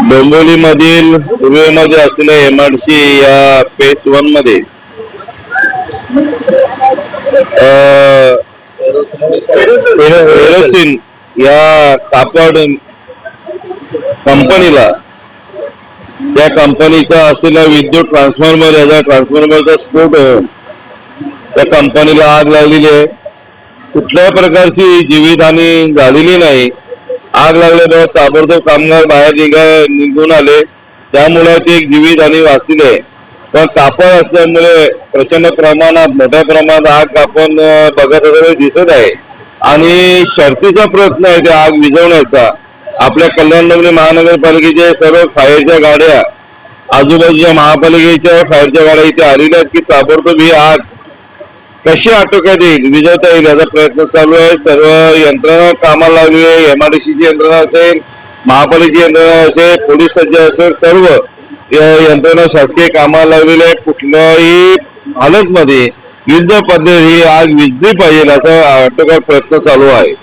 डोंबिवलीमधील पूर्वेमध्ये असलेल्या MIDC या phase 1 मध्ये एरोसिन या कापड कंपनीला त्या कंपनीचा असलेला विद्युत ट्रान्सफॉर्मर याचा ट्रान्सफॉर्मरचा स्फोट होऊन त्या कंपनीला आग लागलेली आहे. कुठल्याही प्रकारची जीवितहानी झालेली नाही. आग लागल्यामुळे ताबडतोब कामगार बाहेर निघून आले, त्यामुळे ती एक जीवितहानी वाचली आहे. पण कापड असल्यामुळे प्रचंड प्रमाणात मोठ्या प्रमाणात आग आपण बघत असलेले दिसत आहे आणि शर्थीचा प्रयत्न आहे त्या आग विझवण्याचा. आपल्या कल्याण डोंबिवली महानगरपालिकेचे सर्व फायरच्या गाड्या, आजूबाजूच्या महापालिकेच्या फायरच्या गाड्या इथे आलेल्या आहेत की ताबडतोब ही आग कशी आटोक्यात येईल, विझवता येईल याचा प्रयत्न चालू आहे. सर्व यंत्रणा कामाला लागली आहे. MIDCची यंत्रणा असेल, महापालिकेची यंत्रणा असेल, पोलीस सज्ज असेल, सर्व यंत्रणा शासकीय कामाला लागलेली आहे. कुठल्याही हालतमध्ये युद्ध पद्धती ही आग विझली पाहिजे असा आटोक्यात प्रयत्न चालू आहे.